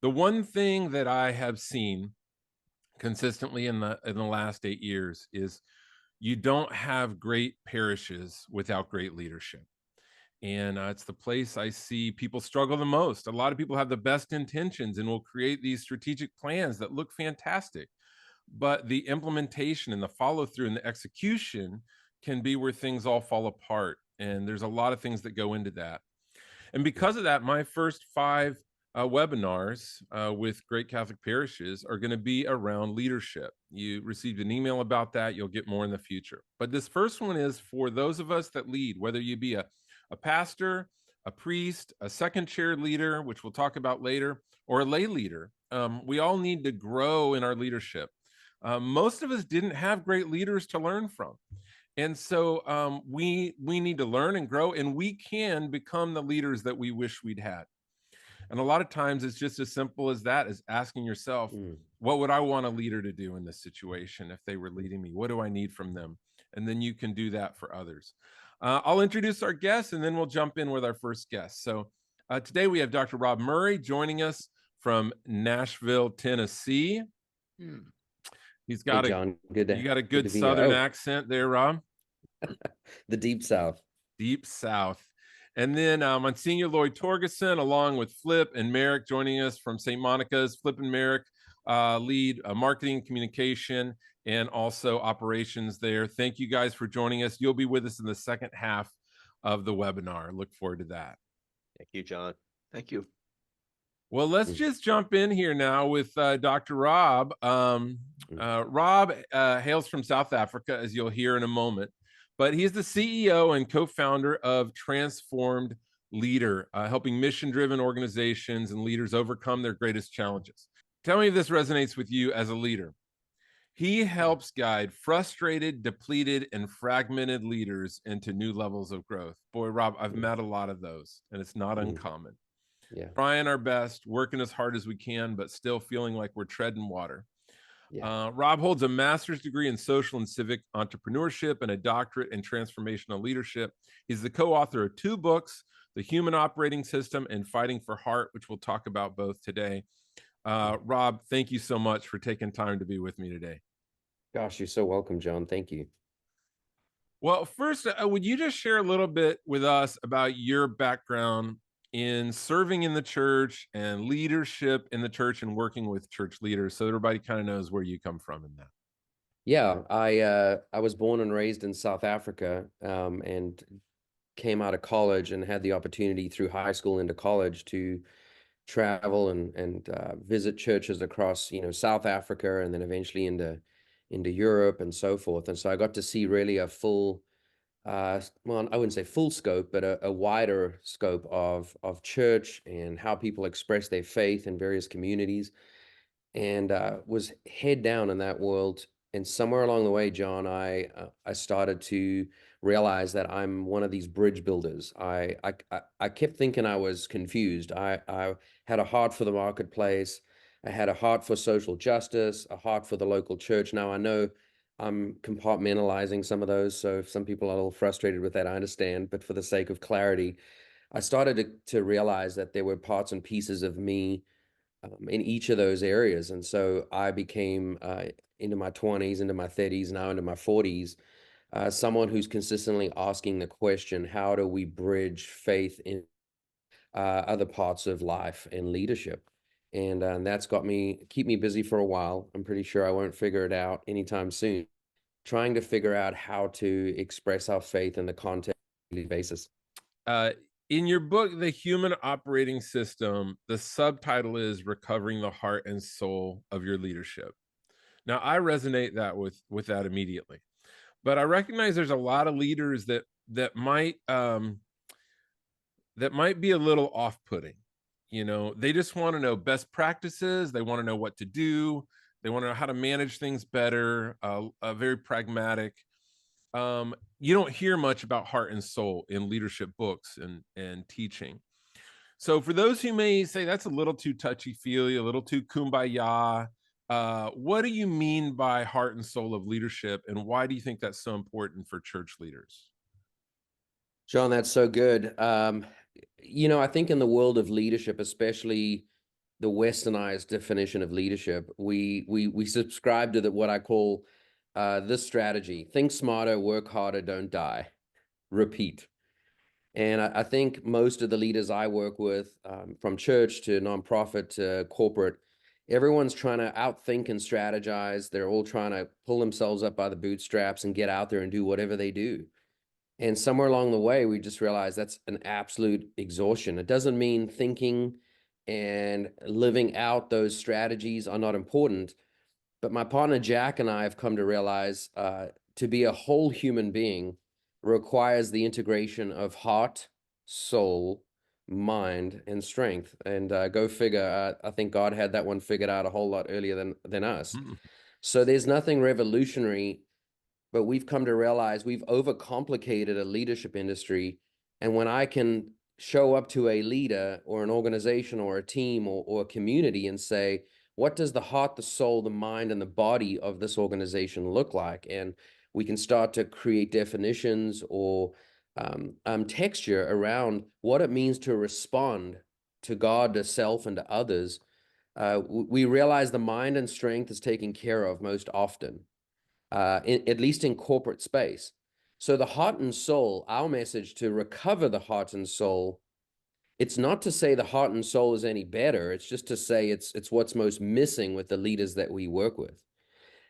The one thing that I have seen consistently in the last 8 years is you don't have great parishes without great leadership. And it's the place I see people struggle the most. A lot of people have the best intentions and will create these strategic plans that look fantastic, but the implementation and the follow through and the execution can be where things all fall apart. And there's a lot of things that go into that. And because of that, my first 5 webinars with Great Catholic Parishes are going to be around leadership. You received an email about that. You'll get more in the future. But this first one is for those of us that lead, whether you be a pastor, a priest, a second chair leader, which we'll talk about later, or a lay leader. We all need to grow in our leadership. Most of us didn't have great leaders to learn from. And so we need to learn and grow, and we can become the leaders that we wish we'd had. And a lot of times it's just as simple as that, as asking yourself, what would I want a leader to do in this situation if they were leading me? What do I need from them? And then you can do that for others. I'll introduce our guests, and then we'll jump in with our first guest. So today we have Dr. Rob Murray joining us from Nashville, Tennessee. He's got Hey, John. you got a good Southern accent there, Rob. The Deep South. Deep South. And then Msgr. Lloyd Torgerson, along with Flip and Merrick, joining us from St. Monica's. Flip and Merrick lead marketing, communication, and also operations there. Thank you guys for joining us. You'll be with us in the second half of the webinar. Look forward to that. Thank you, John. Thank you. Well, let's just jump in here now with Dr. Rob. Rob hails from South Africa, as you'll hear in a moment. But he's the CEO and co-founder of Transformed Leader, helping mission-driven organizations and leaders overcome their greatest challenges. Tell me if this resonates with you as a leader. He helps guide frustrated, depleted, and fragmented leaders into new levels of growth. Boy, Rob, I've met a lot of those, and it's not uncommon. Yeah. Trying our best, working as hard as we can, but still feeling like we're treading water. Yeah. Rob holds a master's degree in social and civic entrepreneurship and a doctorate in transformational leadership. He's the co-author of 2 books, The Human Operating System and Fighting for Heart, which we'll talk about both today. Rob, thank you so much for taking time to be with me today. Gosh, you're so welcome, John. Thank you. Well, first, would you just share a little bit with us about your background in serving in the church and leadership in the church and working with church leaders, so everybody kind of knows where you come from in that? Yeah, I was born and raised in South Africa, and came out of college and had the opportunity through high school into college to travel and visit churches across, South Africa, and then eventually into Europe and so forth. And so I got to see really a full, well, I wouldn't say full scope, but a wider scope of church and how people express their faith in various communities, and was head down in that world. And somewhere along the way, John, I started to realize that I'm one of these bridge builders. I kept thinking I was confused. I had a heart for the marketplace. I had a heart for social justice, a heart for the local church. Now I know I'm compartmentalizing some of those, so if some people are a little frustrated with that, I understand. But for the sake of clarity, I started to realize that there were parts and pieces of me in each of those areas. And so I became, into my 20s, into my 30s, now into my 40s, someone who's consistently asking the question, how do we bridge faith in other parts of life and leadership? And that's keep me busy for a while. I'm pretty sure I won't figure it out anytime soon, trying to figure out how to express our faith in the context on a daily basis. In your book, The Human Operating System, the subtitle is Recovering the Heart and Soul of Your Leadership. Now, I resonate with that immediately, but I recognize there's a lot of leaders that might be a little off-putting. They just want to know best practices. They want to know what to do. They want to know how to manage things better. Very pragmatic. You don't hear much about heart and soul in leadership books and teaching. So for those who may say that's a little too touchy-feely, a little too kumbaya, what do you mean by heart and soul of leadership, and why do you think that's so important for church leaders? John, that's so good. I think in the world of leadership, especially the westernized definition of leadership. We subscribe to what I call this strategy: think smarter, work harder, don't die, repeat. And I think most of the leaders I work with, from church to nonprofit to corporate, everyone's trying to outthink and strategize. They're all trying to pull themselves up by the bootstraps and get out there and do whatever they do. And somewhere along the way, we just realized that's an absolute exhaustion. It doesn't mean thinking and living out those strategies are not important. But my partner Jack and I have come to realize to be a whole human being requires the integration of heart, soul, mind, and strength. And go figure, I think God had that one figured out a whole lot earlier than us. Mm. So there's nothing revolutionary, but we've come to realize we've overcomplicated a leadership industry. And when I can show up to a leader or an organization or a team or a community and say, what does the heart, the soul, the mind, and the body of this organization look like? And we can start to create definitions or texture around what it means to respond to God, to self, and to others. We realize the mind and strength is taken care of most often, at least in corporate space. So the heart and soul, our message to recover the heart and soul, it's not to say the heart and soul is any better. It's just to say it's what's most missing with the leaders that we work with.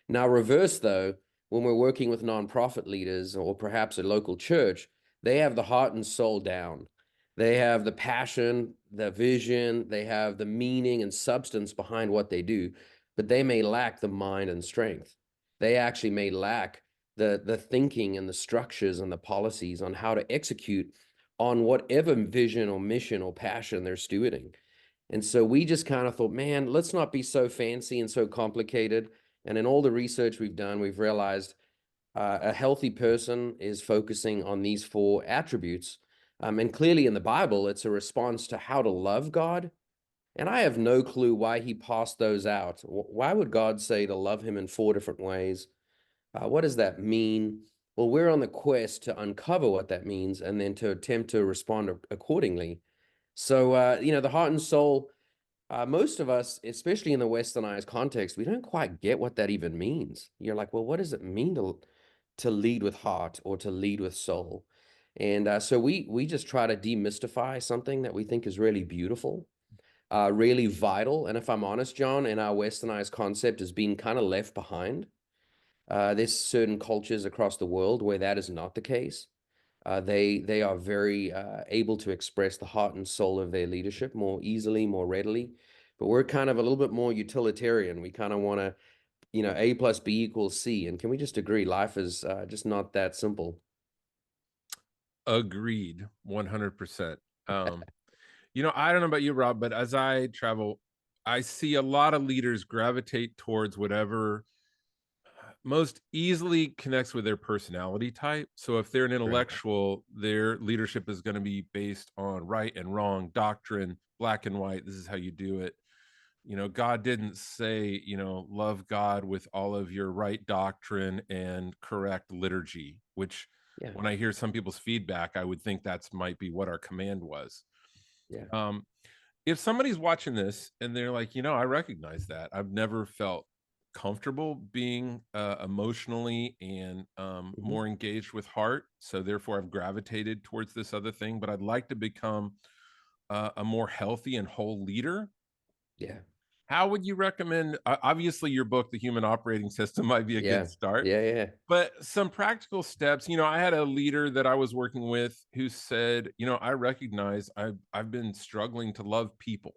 Now, reverse though, when we're working with nonprofit leaders or perhaps a local church, they have the heart and soul down. They have the passion, the vision, they have the meaning and substance behind what they do, but they may lack the mind and strength. They actually may lack the thinking and the structures and the policies on how to execute on whatever vision or mission or passion they're stewarding. And so we just kind of thought, man, let's not be so fancy and so complicated. And in all the research we've done, we've realized a healthy person is focusing on these four attributes. And clearly in the Bible, it's a response to how to love God. And I have no clue why he passed those out. Why would God say to love him in four different ways? What does that mean? Well, we're on the quest to uncover what that means and then to attempt to respond accordingly. So, the heart and soul, most of us, especially in the westernized context, we don't quite get what that even means. You're like, well, what does it mean to lead with heart or to lead with soul? And so we just try to demystify something that we think is really beautiful, really vital. And if I'm honest, John, in our westernized concept has been kind of left behind. There's certain cultures across the world where that is not the case. They are very able to express the heart and soul of their leadership more easily, more readily. But we're kind of a little bit more utilitarian. We kind of want to, A plus B equals C. And can we just agree, life is just not that simple? Agreed, 100%. I don't know about you, Rob, but as I travel, I see a lot of leaders gravitate towards whatever most easily connects with their personality type. So if they're an intellectual, their leadership is going to be based on right and wrong, doctrine, black and white. This is how you do it. God didn't say, love God with all of your right doctrine and correct liturgy, which Yeah, when I hear some people's feedback, I would think that's might be what our command was. yeah. If somebody's watching this and they're like, I recognize that. I've never felt comfortable being emotionally and more engaged with heart. So therefore, I've gravitated towards this other thing, but I'd like to become a more healthy and whole leader. Yeah. How would you recommend? Obviously, your book, The Human Operating System, might be a Yeah. good start. Yeah. But some practical steps. I had a leader that I was working with who said, I recognize I've been struggling to love people.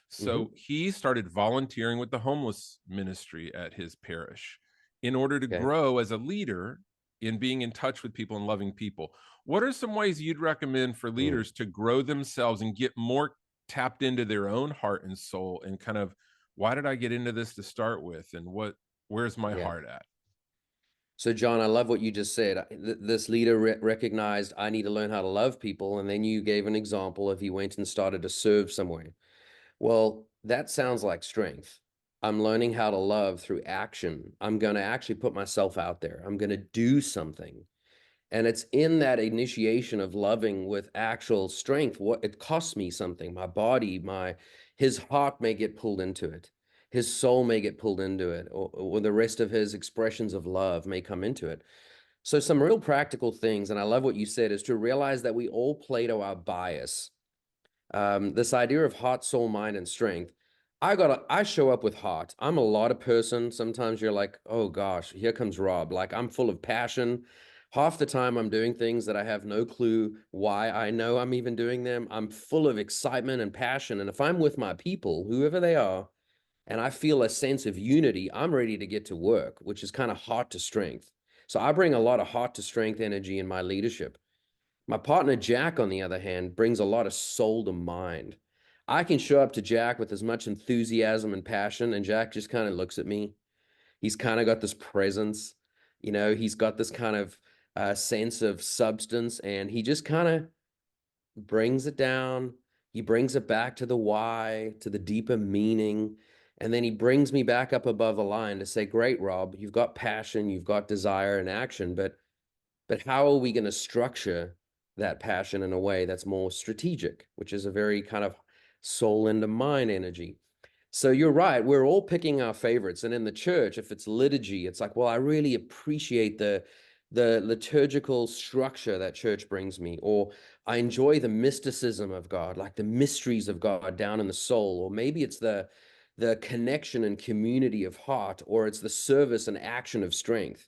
So he started volunteering with the homeless ministry at his parish in order to Okay. grow as a leader in being in touch with people and loving people. What are some ways you'd recommend for leaders to grow themselves and get more tapped into their own heart and soul and kind of, why did I get into this to start with? And where's my Yeah. heart at? So, John, I love what you just said. This leader recognized I need to learn how to love people. And then you gave an example of he went and started to serve somewhere. Well, that sounds like strength. I'm learning how to love through action. I'm going to actually put myself out there. I'm going to do something. And it's in that initiation of loving with actual strength. What it costs me something, my body, my his heart may get pulled into it. His soul may get pulled into it, or the rest of his expressions of love may come into it. So some real practical things, and I love what you said, is to realize that we all play to our bias. This idea of heart, soul, mind, and strength. I show up with heart. I'm a lot of person. Sometimes you're like, oh gosh, here comes Rob. Like I'm full of passion. Half the time I'm doing things that I have no clue why I know I'm even doing them. I'm full of excitement and passion. And if I'm with my people, whoever they are, and I feel a sense of unity, I'm ready to get to work, which is kind of heart to strength. So I bring a lot of heart to strength energy in my leadership. My partner, Jack, on the other hand, brings a lot of soul to mind. I can show up to Jack with as much enthusiasm and passion, and Jack just kind of looks at me. He's kind of got this presence, he's got this kind of sense of substance, and he just kind of brings it down. He brings it back to the why, to the deeper meaning. And then he brings me back up above the line to say, great, Rob, you've got passion, you've got desire and action, but how are we going to structure that passion in a way that's more strategic, which is a very kind of soul into mind energy. So you're right. We're all picking our favorites. And in the church, if it's liturgy, it's like, well, I really appreciate the liturgical structure that church brings me, or I enjoy the mysticism of God, like the mysteries of God down in the soul, or maybe it's the connection and community of heart, or it's the service and action of strength.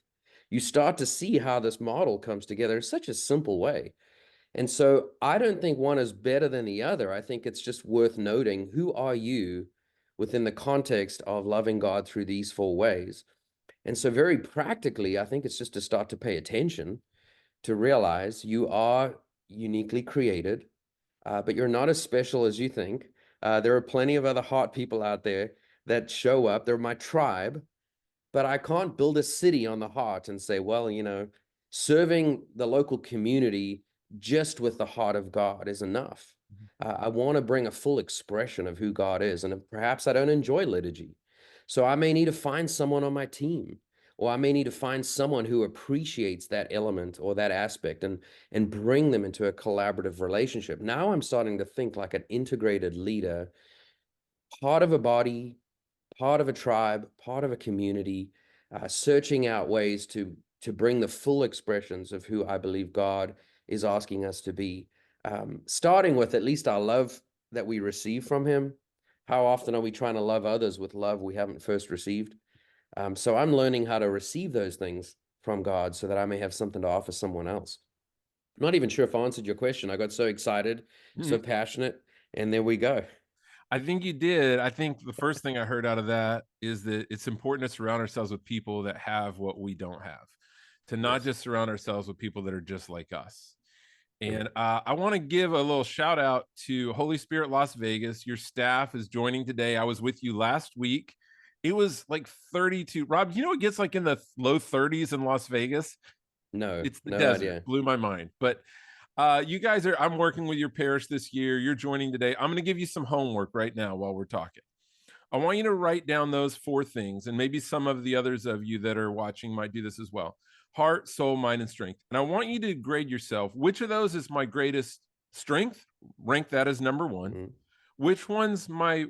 You start to see how this model comes together in such a simple way. And so I don't think one is better than the other. I think it's just worth noting, who are you within the context of loving God through these four ways? And so very practically, I think it's just to start to pay attention, to realize you are uniquely created, but you're not as special as you think. There are plenty of other heart people out there that show up. They're my tribe, but I can't build a city on the heart and say, well, serving the local community just with the heart of God is enough. I want to bring a full expression of who God is, and perhaps I don't enjoy liturgy. So I may need to find someone on my team, or I may need to find someone who appreciates that element or that aspect and bring them into a collaborative relationship. Now I'm starting to think like an integrated leader, part of a body, part of a tribe, part of a community, searching out ways to bring the full expressions of who I believe God is asking us to be. Starting with at least our love that we receive from Him. How often are we trying to love others with love we haven't first received? So I'm learning how to receive those things from God so that I may have something to offer someone else. I'm not even sure if I answered your question. I got so excited, so passionate, and there we go. I think you did. I think the first thing I heard out of that is that it's important to surround ourselves with people that have what we don't have, to not Yes. just surround ourselves with people that are just like us. Yeah. And I want to give a little shout out to Holy Spirit Las Vegas. Your staff is joining today. I was with you last week. It was like 32. Rob, it gets like in the low 30s in Las Vegas? No, It's the no desert. idea. Blew my mind. But you guys I'm working with your parish this year. You're joining today. I'm going to give you some homework right now while we're talking. I want you to write down those four things, and maybe some of the others of you that are watching might do this as well. Heart, soul, mind, and strength. And I want you to grade yourself. Which of those is my greatest strength? Rank that as number one. Mm-hmm. Which one's my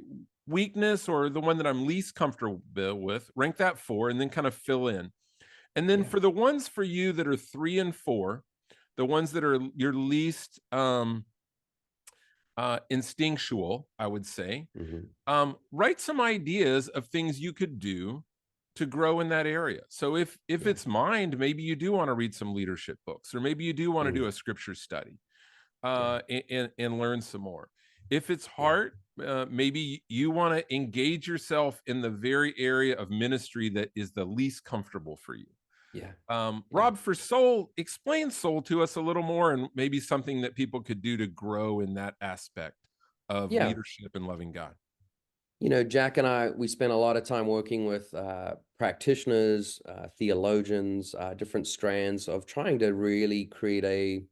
weakness or the one that I'm least comfortable with? Rank that 4, and then kind of fill in. And then for the ones for you that are 3 and 4, the ones that are your least instinctual, I would say, write some ideas of things you could do to grow in that area. So if it's mind, maybe you do want to read some leadership books, or maybe you do want to do a scripture study and learn some more. If it's heart, maybe you want to engage yourself in the very area of ministry that is the least comfortable for you. Rob, for soul, explain soul to us a little more, and maybe something that people could do to grow in that aspect of leadership and loving God. Jack and I, we spent a lot of time working with practitioners, theologians, different strands of trying to really create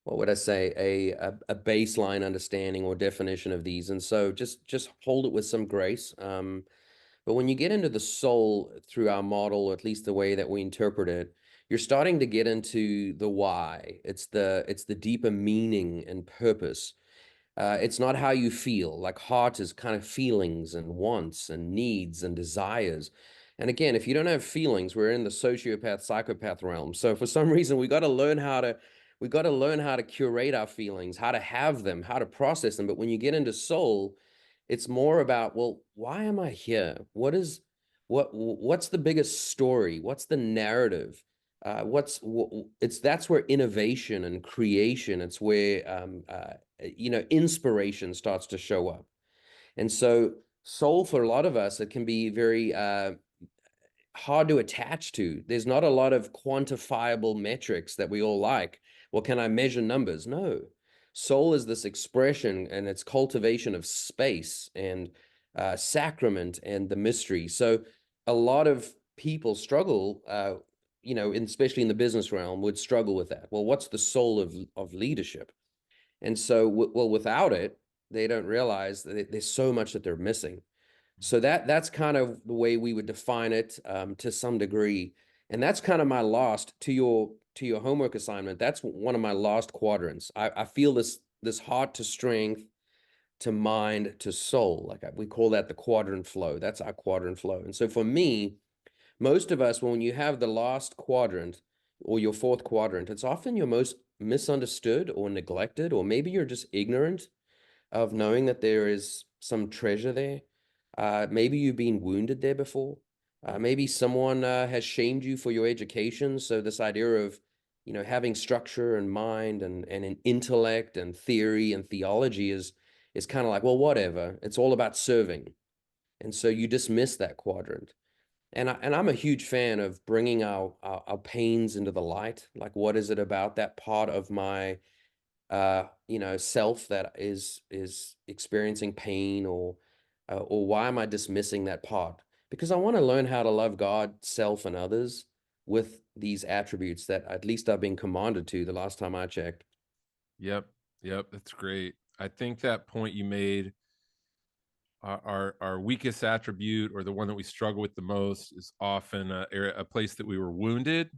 what would I say, a baseline understanding or definition of these. And so just hold it with some grace. But when you get into the soul through our model, or at least the way that we interpret it, you're starting to get into the why. It's the deeper meaning and purpose. It's not how you feel. Like heart is kind of feelings and wants and needs and desires. And again, if you don't have feelings, we're in the sociopath, psychopath realm. So for some reason, we got to learn how to curate our feelings, how to have them, how to process them. But when you get into soul, it's more about, well, why am I here? What's the biggest story? What's the narrative? That's where innovation and creation, it's where inspiration starts to show up. And so soul, for a lot of us, it can be very hard to attach to. There's not a lot of quantifiable metrics that we all like. Well, can I measure numbers? No. Soul is this expression and its cultivation of space and sacrament and the mystery. So a lot of people struggle, especially in the business realm, would struggle with that. Well, what's the soul of leadership? And so, well, without it, they don't realize that there's so much that they're missing. So that's kind of the way we would define it, to some degree. And that's kind of my lost to your homework assignment. That's one of my lost quadrants. I feel this heart to strength, to mind, to soul. We call that the quadrant flow. That's our quadrant flow. And so for me, most of us, when you have the last quadrant or your fourth quadrant, it's often your most misunderstood or neglected, or maybe you're just ignorant of knowing that there is some treasure there. Maybe you've been wounded there before. Maybe someone has shamed you for your education. So this idea of, having structure and mind and an intellect and theory and theology is kind of like, well, whatever. It's all about serving. And so you dismiss that quadrant. And I'm a huge fan of bringing our pains into the light. Like, what is it about that part of my self that is experiencing pain, or why am I dismissing that part? Because I want to learn how to love God, self, and others with these attributes that at least I've been commanded to the last time I checked. Yep. Yep. That's great. I think that point you made, our weakest attribute, or the one that we struggle with the most, is often a place that we were wounded,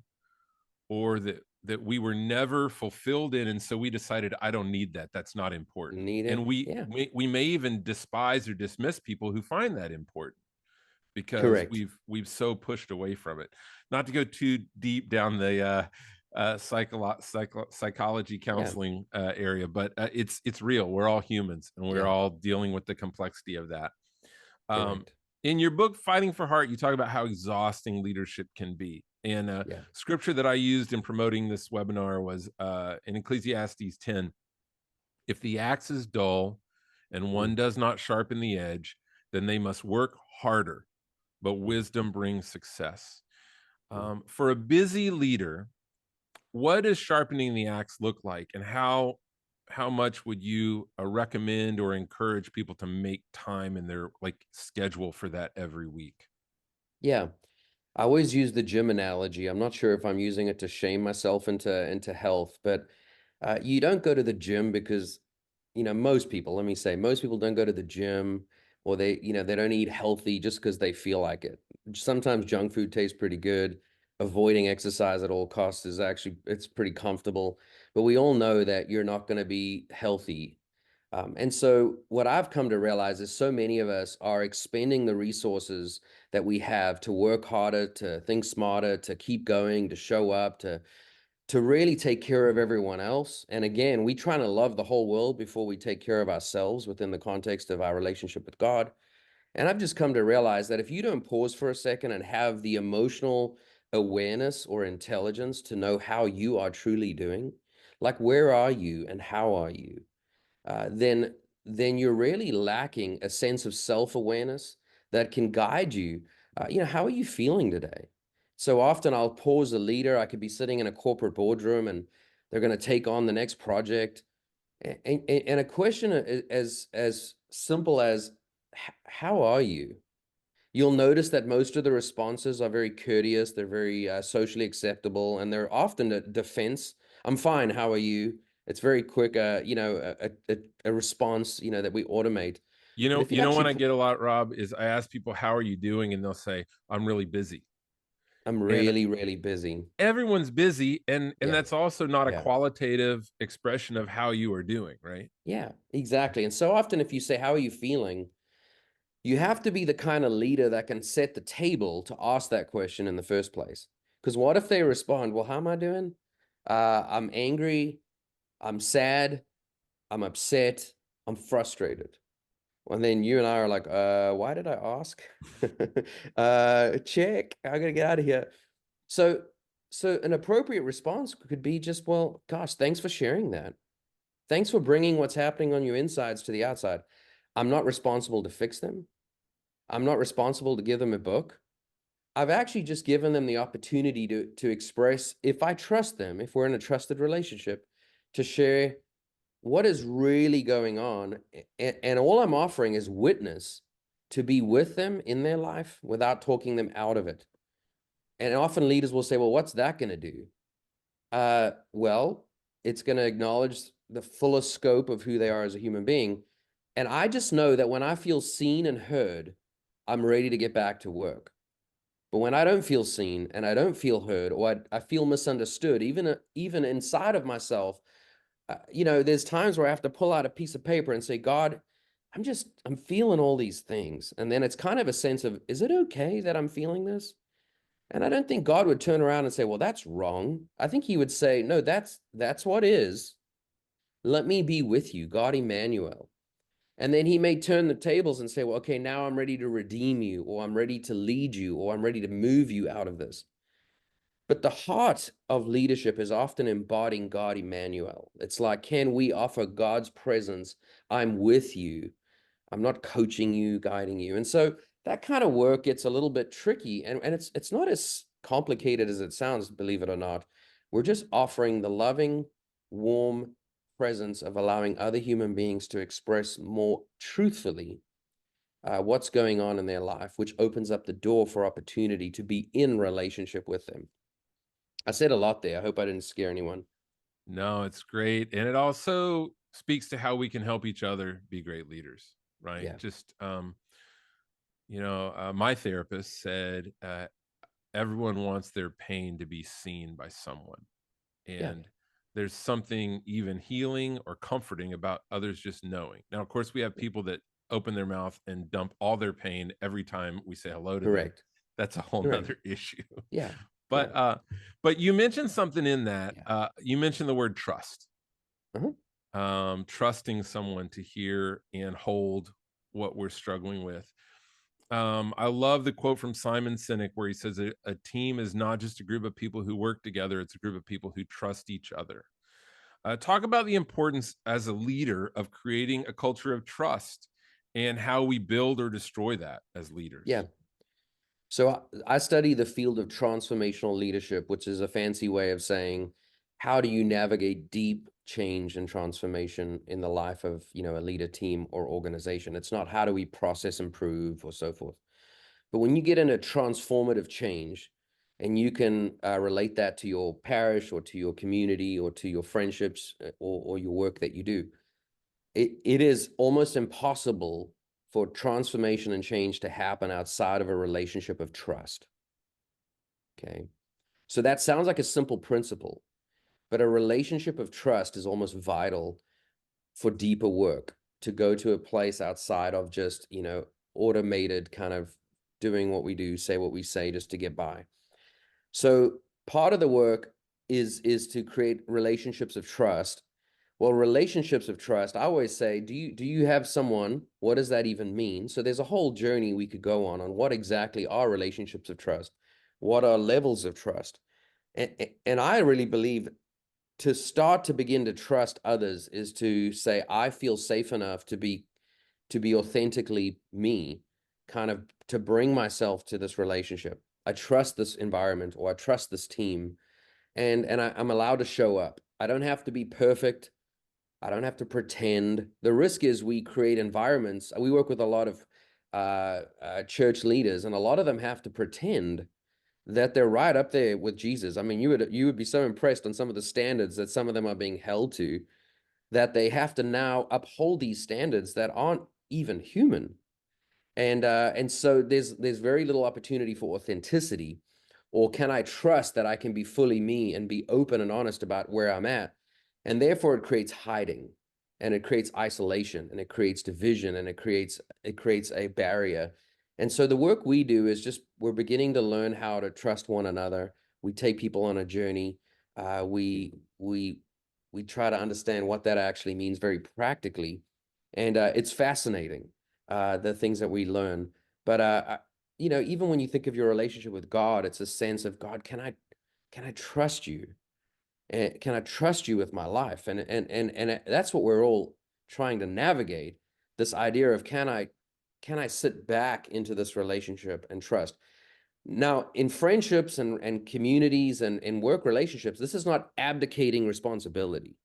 or that we were never fulfilled in, and so we decided, I don't need that. That's not important. Need it? And we Yeah, we may even despise or dismiss people who find that important, because correct. we've so pushed away from it. Not to go too deep down the psychology Yeah, counseling area, but it's real. We're all humans, and we're yeah, all dealing with the complexity of that. Um, correct. in your book, Fighting for Heart, you talk about how exhausting leadership can be. And Yeah. scripture that I used in promoting this webinar was in Ecclesiastes 10. If the axe is dull and Mm, one does not sharpen the edge, then they must work harder, but mm, wisdom brings success. mm. For a busy leader, what does sharpening the axe look like, and how much would you recommend or encourage people to make time in their schedule for that every week? Yeah. I always use the gym analogy. I'm not sure if I'm using it to shame myself into health, but you don't go to the gym because, most people, let me say, most people don't go to the gym, or they don't eat healthy just because they feel like it. Sometimes junk food tastes pretty good. Avoiding exercise at all costs it's pretty comfortable, but we all know that you're not going to be healthy. And so what I've come to realize is so many of us are expending the resources that we have to work harder, to think smarter, to keep going, to show up, to really take care of everyone else. And again, we trying to love the whole world before we take care of ourselves within the context of our relationship with God. And I've just come to realize that if you don't pause for a second and have the emotional awareness or intelligence to know how you are truly doing, like where are you and how are you, then you're really lacking a sense of self-awareness that can guide you. How are you feeling today? So often I'll pause a leader. I could be sitting in a corporate boardroom and they're going to take on the next project. And a question as simple as, how are you? You'll notice that most of the responses are very courteous. They're very socially acceptable, and they're often a defense. I'm fine. How are you? It's very quick, a response, that we automate. You But know, if you you know actually, when I get a lot, Rob, is I ask people, how are you doing? And they'll say, I'm really busy. I'm And really, really busy. everyone's busy, and Yeah. that's also not a Yeah. qualitative expression of how you are doing, right? Yeah, exactly. And so often if you say, how are you feeling? You have to be the kind of leader that can set the table to ask that question in the first place. Because what if they respond, well, how am I doing? I'm angry, I'm sad, I'm upset, I'm frustrated. And then you and I are like, why did I ask? Check, I gotta get out of here. So, so an appropriate response could be just, well, gosh, thanks for sharing that. Thanks for bringing what's happening on your insides to the outside. I'm not responsible to fix them. I'm not responsible to give them a book. I've actually just given them the opportunity to express, if I trust them, if we're in a trusted relationship, to share what is really going on. And all I'm offering is witness to be with them in their life without talking them out of it. And often leaders will say, well, what's that going to do? Well, it's going to acknowledge the fullest scope of who they are as a human being. And I just know that when I feel seen and heard, I'm ready to get back to work. But when I don't feel seen and I don't feel heard, or I feel misunderstood, even inside of myself, there's times where I have to pull out a piece of paper and say, God, I'm feeling all these things. And then it's kind of a sense of, is it okay that I'm feeling this? And I don't think God would turn around and say, well, that's wrong. I think he would say, no, that's what is. Let me be with you, God Emmanuel. And then he may turn the tables and say, well, okay, now I'm ready to redeem you, or I'm ready to lead you, or I'm ready to move you out of this. But the heart of leadership is often embodying God Emmanuel. It's like, can we offer God's presence? I'm with you. I'm not coaching you, guiding you. And so that kind of work gets a little bit tricky. And it's not as complicated as it sounds, believe it or not. We're just offering the loving, warm presence of allowing other human beings to express more truthfully what's going on in their life, which opens up the door for opportunity to be in relationship with them. I said a lot there. I hope I didn't scare anyone. No, it's great. And it also speaks to how we can help each other be great leaders, right? Yeah. Just, my therapist said, everyone wants their pain to be seen by someone. Yeah. And there's something even healing or comforting about others just knowing. Now, of course, we have people that open their mouth and dump all their pain every time we say hello to them. Correct. That's a whole Correct. nother issue. Yeah. But Yeah. but you mentioned something in that. Yeah. You mentioned the word trust. Uh-huh. Trusting someone to hear and hold what we're struggling with. I love the quote from Simon Sinek where he says a team is not just a group of people who work together, it's a group of people who trust each other. Talk about the importance as a leader of creating a culture of trust and how we build or destroy that as leaders. Yeah. So I study the field of transformational leadership, which is a fancy way of saying, how do you navigate deep change and transformation in the life of, a leader, team, or organization? It's not how do we process, improve, or so forth. But when you get into transformative change and you can relate that to your parish or to your community or to your friendships or your work that you do, it is almost impossible for transformation and change to happen outside of a relationship of trust. Okay. So that sounds like a simple principle, but a relationship of trust is almost vital for deeper work to go to a place outside of just, automated kind of doing what we do, say what we say just to get by. So part of the work is to create relationships of trust. Well, relationships of trust, I always say, do you have someone? What does that even mean? So there's a whole journey we could go on what exactly are relationships of trust? What are levels of trust? And I really believe to start to begin to trust others is to say, I feel safe enough to be authentically me, kind of to bring myself to this relationship. I trust this environment or I trust this team and I'm allowed to show up. I don't have to be perfect. I don't have to pretend. The risk is we create environments. We work with a lot of church leaders, and a lot of them have to pretend that they're right up there with Jesus. I mean, you would be so impressed on some of the standards that some of them are being held to, that they have to now uphold these standards that aren't even human. And so there's very little opportunity for authenticity Or can I trust that I can be fully me and be open and honest about where I'm at? And therefore it creates hiding, and it creates isolation, and it creates division, and it creates a barrier. And so the work we do is just, we're beginning to learn how to trust one another. We take people on a journey. We try to understand what that actually means very practically. And it's fascinating, the things that we learn. But even when you think of your relationship with God, it's a sense of, God, can I trust you? And can I trust you with my life? And that's what we're all trying to navigate, this idea of, can I sit back into this relationship and trust? Now, in friendships and communities and in work relationships, this is not abdicating responsibility.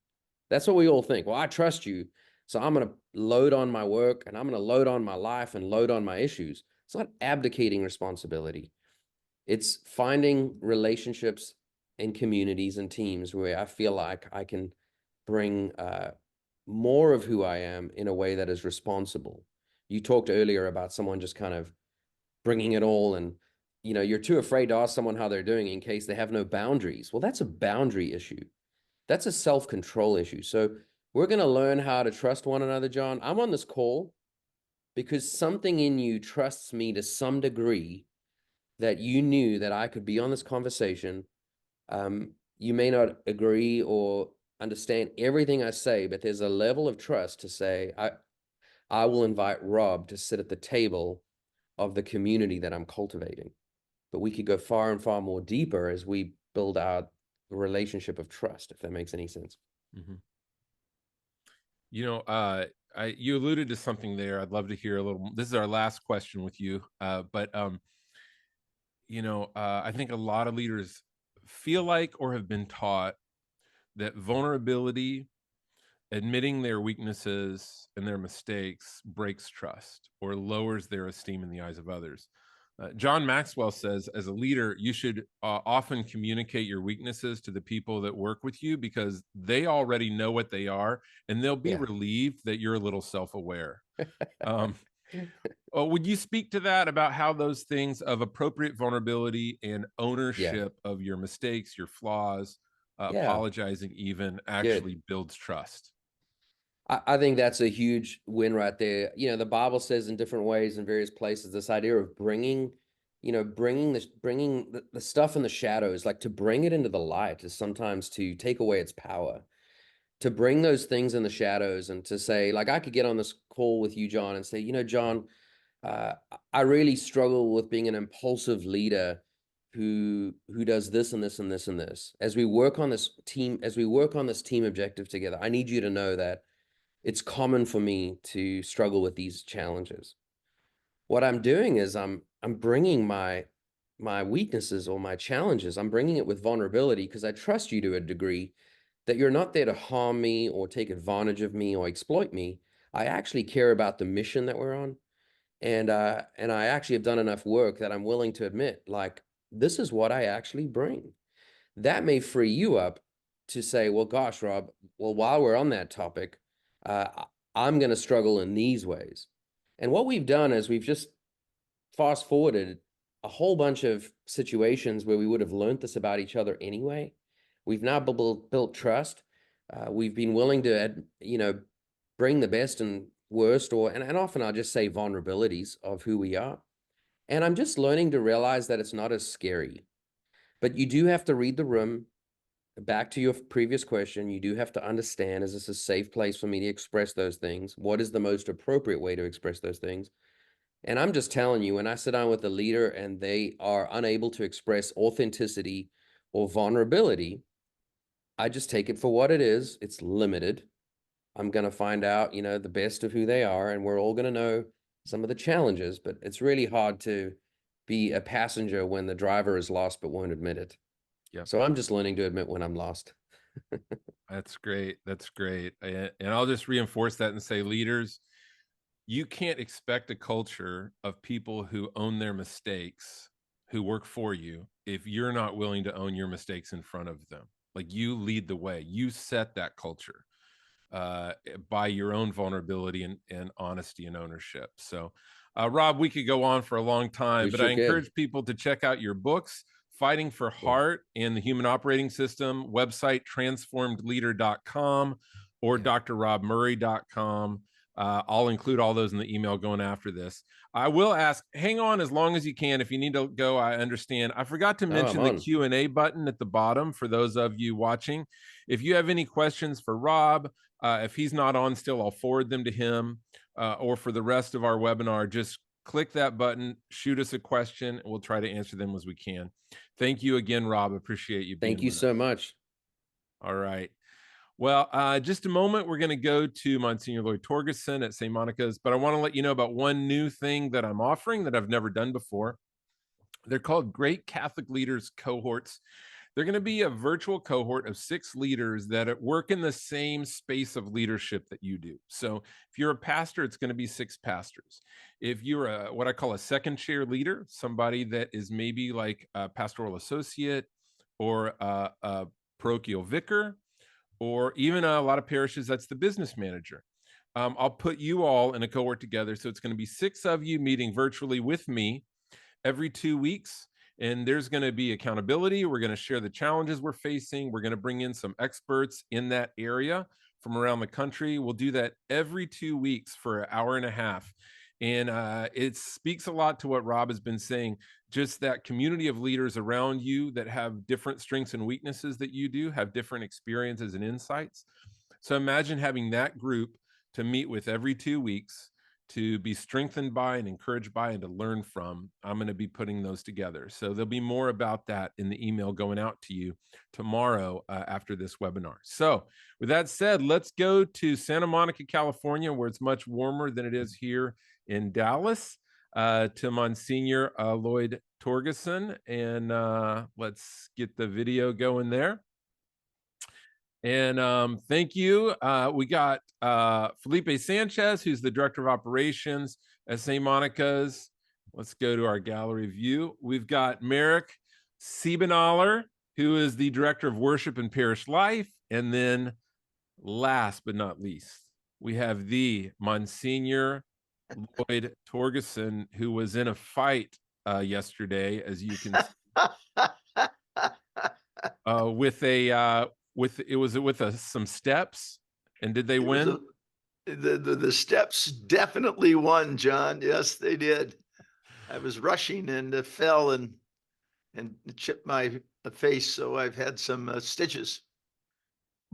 That's what we all think. Well, I trust you, so I'm going to load on my work, and I'm going to load on my life and load on my issues. It's not abdicating responsibility. It's finding relationships and communities and teams where I feel like I can bring more of who I am in a way that is responsible. You talked earlier about someone just kind of bringing it all, and you're too afraid to ask someone how they're doing in case they have no boundaries. Well, that's a boundary issue. That's a self-control issue. So we're going to learn how to trust one another, John. I'm on this call because something in you trusts me to some degree, that you knew that I could be on this conversation. You may not agree or understand everything I say, but there's a level of trust to say, I will invite Rob to sit at the table of the community that I'm cultivating. But we could go far and far more deeper as we build out a relationship of trust, if that makes any sense. Mm-hmm. You alluded to something there. I'd love to hear a little. This is our last question with you, but I think a lot of leaders feel like, or have been taught, that vulnerability, admitting their weaknesses and their mistakes, breaks trust or lowers their esteem in the eyes of others. John Maxwell says, as a leader, you should often communicate your weaknesses to the people that work with you, because they already know what they are, and they'll be relieved that you're a little self-aware. Would you speak to that, about how those things of appropriate vulnerability and ownership of your mistakes, your flaws, apologizing even, actually builds trust? I think that's a huge win right there. The Bible says in different ways in various places, this idea of bringing the stuff in the shadows, like to bring it into the light, is sometimes to take away its power. To bring those things in the shadows and to say, like, I could get on this call with you, John, and say, John, I really struggle with being an impulsive leader who does this and this and this and this. As we work on this team objective together, I need you to know that it's common for me to struggle with these challenges. What I'm doing is I'm bringing my weaknesses or my challenges, I'm bringing it with vulnerability, because I trust you to a degree that you're not there to harm me or take advantage of me or exploit me. I actually care about the mission that we're on. And I actually have done enough work that I'm willing to admit, like, this is what I actually bring. That may free you up to say, well, gosh, Rob, well, while we're on that topic, I'm going to struggle in these ways. And what we've done is we've just fast forwarded a whole bunch of situations where we would have learned this about each other anyway. We've now built trust. We've been willing to, bring the best and worst, and often I'll just say vulnerabilities of who we are. And I'm just learning to realize that it's not as scary. But you do have to read the room. Back to your previous question, you do have to understand, is this a safe place for me to express those things? What is the most appropriate way to express those things? And I'm just telling you, when I sit down with a leader and they are unable to express authenticity or vulnerability, I just take it for what it is. It's limited. I'm going to find out, the best of who they are, and we're all going to know some of the challenges, but it's really hard to be a passenger when the driver is lost but won't admit it. Yeah. So I'm just learning to admit when I'm lost. That's great. That's great. And I'll just reinforce that and say, leaders, you can't expect a culture of people who own their mistakes, who work for you, if you're not willing to own your mistakes in front of them. Like, you lead the way. You set that culture by your own vulnerability and honesty and ownership. So, Rob, we could go on for a long time, but I encourage people to check out your books, Fighting for Heart and the Human Operating System, website transformedleader.com or drrobmurray.com. I'll include all those in the email going after this. I will ask, hang on as long as you can. If you need to go, I understand. I forgot to mention the Q&A button at the bottom for those of you watching. If you have any questions for Rob, if he's not on still, I'll forward them to him, or for the rest of our webinar, just click that button, shoot us a question, and we'll try to answer them as we can. Thank you again, Rob. Appreciate you being with us. Thank you so much. All right. Well, just a moment, we're going to go to Msgr Lloyd Torgerson at St. Monica's, but I want to let you know about one new thing that I'm offering that I've never done before. They're called Great Catholic Leaders Cohorts. They're going to be a virtual cohort of 6 leaders that work in the same space of leadership that you do. So if you're a pastor, it's going to be 6 pastors. If you're what I call a second chair leader, somebody that is maybe like a pastoral associate or a parochial vicar, or even a lot of parishes, that's the business manager. I'll put you all in a cohort together. So it's going to be 6 of you meeting virtually with me every 2 weeks. And there's going to be accountability. We're going to share the challenges we're facing. We're going to bring in some experts in that area from around the country. We'll do that every 2 weeks for an hour and a half. And it speaks a lot to what Rob has been saying, just that community of leaders around you that have different strengths and weaknesses that you do, have different experiences and insights. So imagine having that group to meet with every 2 weeks, to be strengthened by and encouraged by and to learn from. I'm going to be putting those together. So there'll be more about that in the email going out to you tomorrow after this webinar. So with that said, let's go to Santa Monica, California, where it's much warmer than it is here in Dallas, to Msgr Lloyd Torgerson. And let's get the video going there. And thank you. We got Felipe Sanchez, who's the Director of Operations at St. Monica's. Let's go to our gallery view. We've got Merrick Siebenaller, who is the Director of Worship and Parish Life. And then last but not least, we have the Msgr Lloyd Torgerson, who was in a fight yesterday, as you can see, with some steps. And did they win? The steps definitely won, John. Yes, they did. I was rushing and fell and chipped my face, so I've had some stitches.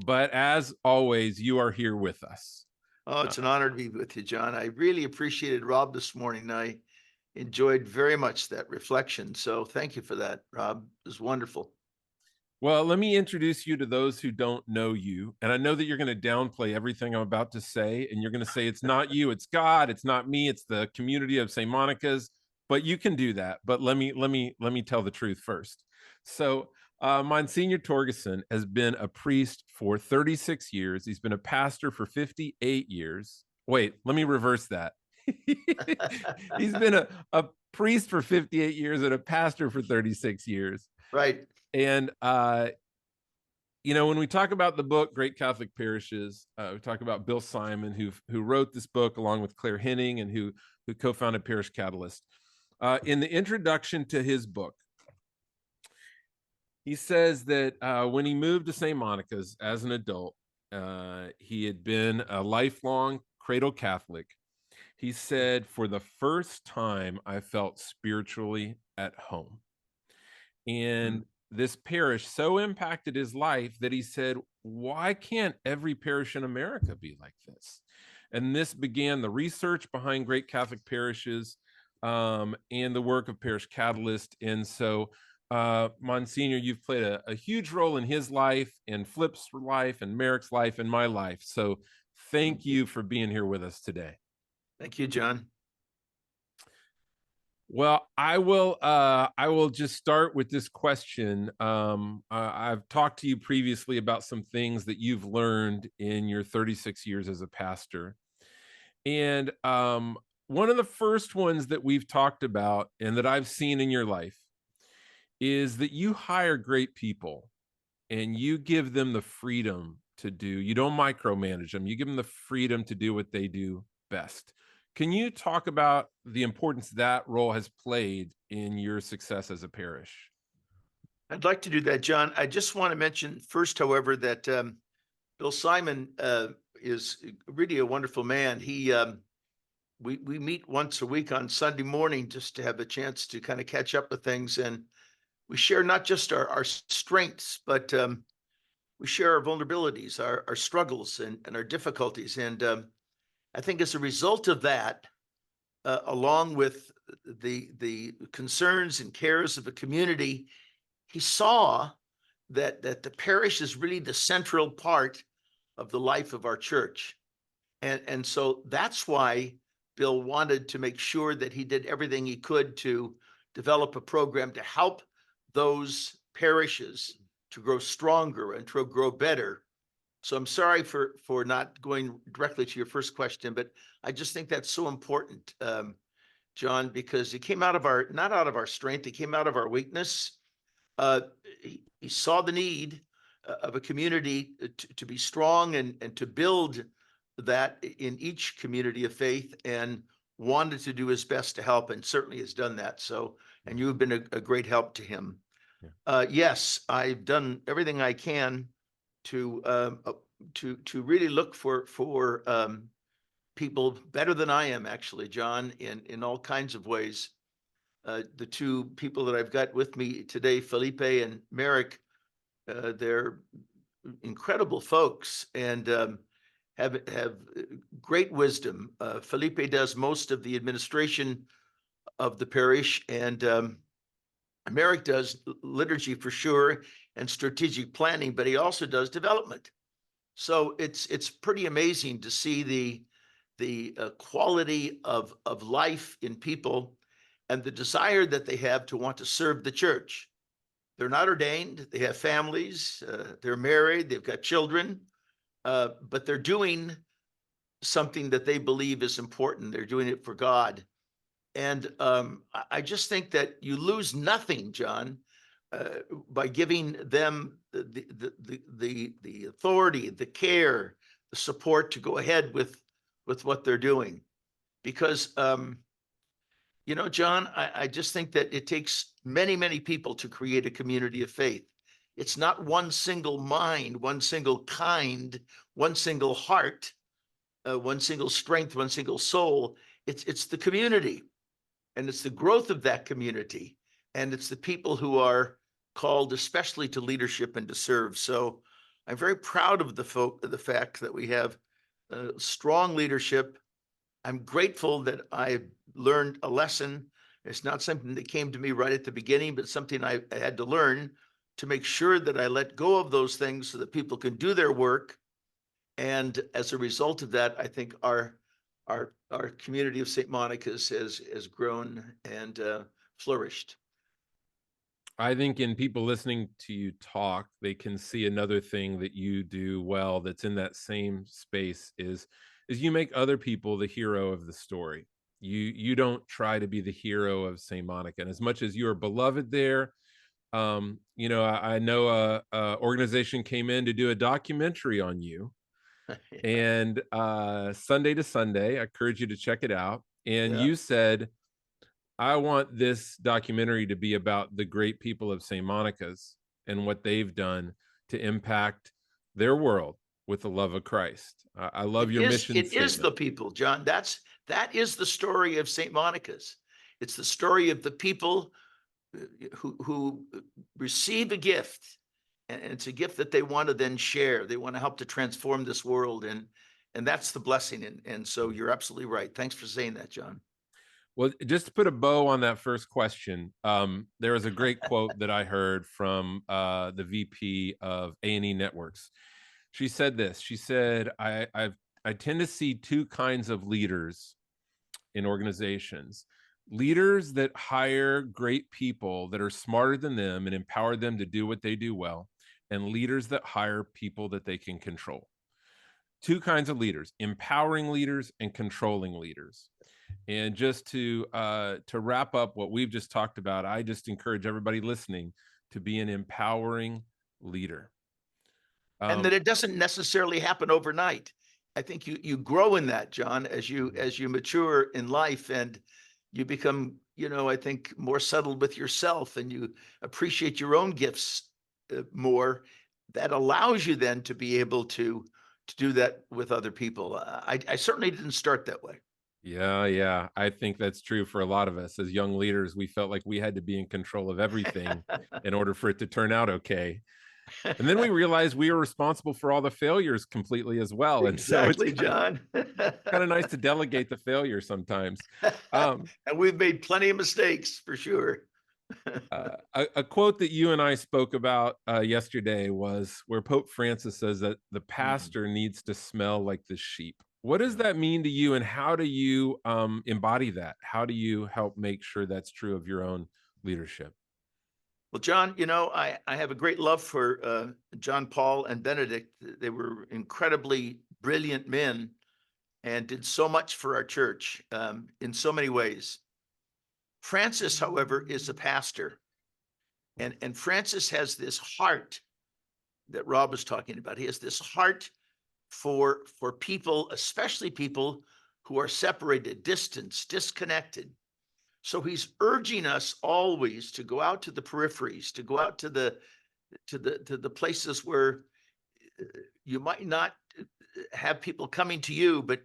But as always, you are here with us. Oh, it's an honor to be with you, John. I really appreciated Rob this morning. I enjoyed very much that reflection. So thank you for that, Rob. It was wonderful. Well, let me introduce you to those who don't know you. And I know that you're going to downplay everything I'm about to say. And you're going to say, it's not you, it's God, it's not me, it's the community of St. Monica's. But you can do that. But let me tell the truth first. So Msgr Torgerson has been a priest for 36 years. He's been a pastor for 58 years. Wait, let me reverse that. He's been a priest for 58 years and a pastor for 36 years. Right. And, you know, when we talk about the book, Great Catholic Parishes, we talk about Bill Simon, who wrote this book along with Claire Henning and who co-founded Parish Catalyst. In the introduction to his book, he says that when he moved to St. Monica's as an adult, he had been a lifelong cradle Catholic. He said, for the first time, I felt spiritually at home. And this parish so impacted his life that he said, why can't every parish in America be like this? And this began the research behind Great Catholic Parishes and the work of Parish Catalyst. And so, Msgr, you've played a huge role in his life, in Flip's life, and Merrick's life, and my life. So thank you for being here with us today. Thank you, John. Well, I will just start with this question. I've talked to you previously about some things that you've learned in your 36 years as a pastor. And one of the first ones that we've talked about and that I've seen in your life is that you hire great people and you give them the freedom to do. You don't micromanage them. You give them the freedom to do what they do best. Can you talk about the importance that role has played in your success as a parish? I'd like to do that, John. I just want to mention first, however, that Bill Simon is really a wonderful man. We meet once a week on Sunday morning just to have a chance to kind of catch up with things, and we share not just our strengths, but we share our vulnerabilities, our struggles, and our difficulties. And I think as a result of that, along with the concerns and cares of the community, he saw that the parish is really the central part of the life of our church. And so that's why Bill wanted to make sure that he did everything he could to develop a program to help those parishes to grow stronger and to grow better. So I'm sorry for not going directly to your first question, but I just think that's so important, John, because it came out of not out of our strength, it came out of our weakness. He saw the need of a community to be strong and to build that in each community of faith, and wanted to do his best to help, and certainly has done that. So, and you have been a great help to him. Yeah. Yes, I've done everything I can to really look for people better than I am, actually, John, in all kinds of ways. The two people that I've got with me today, Felipe and Merrick, they're incredible folks, and have great wisdom. Felipe does most of the administration of the parish, and Merrick does liturgy for sure and strategic planning, but he also does development. So it's pretty amazing to see the quality of life in people and the desire that they have to want to serve the church. They're not ordained, they have families, they're married, they've got children, but they're doing something that they believe is important. They're doing it for God. And I just think that you lose nothing, John, by giving them the authority, the care, the support to go ahead with what they're doing. Because you know, John, I just think that it takes many, many people to create a community of faith. It's not one single mind, one single kind, one single heart, one single strength, one single soul. It's the community, and it's the growth of that community, and it's the people who are called especially to leadership and to serve. So I'm very proud of the fact that we have strong leadership. I'm grateful that I learned a lesson. It's not something that came to me right at the beginning, but something I had to learn to make sure that I let go of those things so that people can do their work. And as a result of that, I think our community of St. Monica's has grown and flourished. I think in people listening to you talk, they can see another thing that you do well that's in that same space is you make other people the hero of the story. You don't try to be the hero of St. Monica. And as much as you are beloved there, you know, I know a organization came in to do a documentary on you. Yeah. And Sunday to Sunday, I encourage you to check it out. And Yeah. you said, I want this documentary to be about the great people of St. Monica's and what they've done to impact their world with the love of Christ. I love your mission It statement. is the people, John. That is the story of St. Monica's. It's the story of the people who receive a gift, and it's a gift that they want to then share. They want to help to transform this world, and that's the blessing. And so you're absolutely right. Thanks for saying that, John. Well, just to put a bow on that first question, there was a great quote that I heard from the VP of A&E Networks. She said this. She said, I tend to see two kinds of leaders in organizations. Leaders that hire great people that are smarter than them and empower them to do what they do well, and leaders that hire people that they can control. Two kinds of leaders: empowering leaders and controlling leaders. And just to wrap up what we've just talked about, I just encourage everybody listening to be an empowering leader. And that it doesn't necessarily happen overnight. I think you grow in that, John, as you mature in life, and you become I think more settled with yourself and you appreciate your own gifts more, that allows you then to be able to do that with other people. I certainly didn't start that way. Yeah, yeah. I think that's true for a lot of us as young leaders. We felt like we had to be in control of everything in order for it to turn out okay. And then we realized we were responsible for all the failures completely as well. And so it's Exactly, John. kind of nice to delegate the failure sometimes. Um, And we've made plenty of mistakes for sure. a quote that you and I spoke about yesterday was where Pope Francis says that the pastor needs to smell like the sheep. What does that mean to you, and how do you embody that? How do you help make sure that's true of your own leadership? Well, John, I have a great love for John Paul and Benedict. They were incredibly brilliant men and did so much for our church in so many ways. Francis, however, is a pastor. And Francis has this heart that Rob was talking about. He has this heart for people, especially people who are separated, distanced, disconnected. So he's urging us always to go out to the peripheries, to go out to the places where you might not have people coming to you, but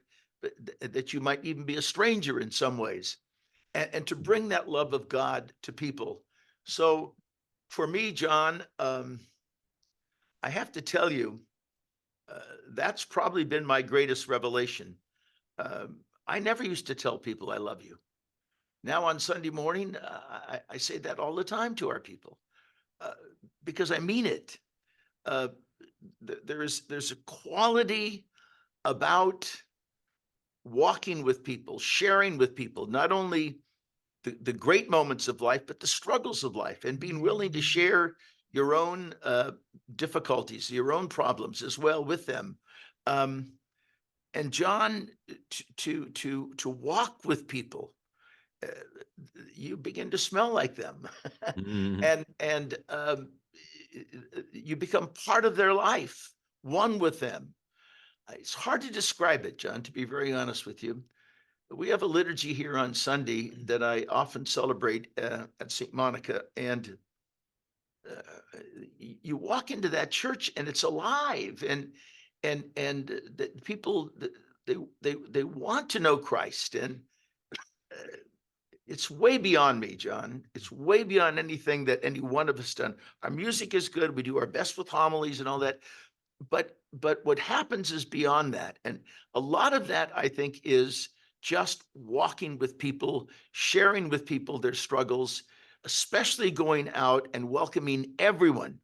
that you might even be a stranger in some ways, and to bring that love of God to people. So for me, John, I have to tell you, that's probably been my greatest revelation. I never used to tell people I love you. Now on Sunday morning, I say that all the time to our people because I mean it. There's a quality about walking with people, sharing with people, not only the great moments of life, but the struggles of life, and being willing to share your own difficulties, your own problems as well with them. And John, to walk with people, you begin to smell like them, and you become part of their life, one with them. It's hard to describe it, John, to be very honest with you. We have a liturgy here on Sunday that I often celebrate at St. Monica, and you walk into that church and it's alive, and the people, they want to know Christ, and it's way beyond me, John. It's way beyond anything that any one of us done. Our music is good. We do our best with homilies and all that. But what happens is beyond that. And a lot of that, I think, is just walking with people, sharing with people their struggles, especially going out and welcoming everyone.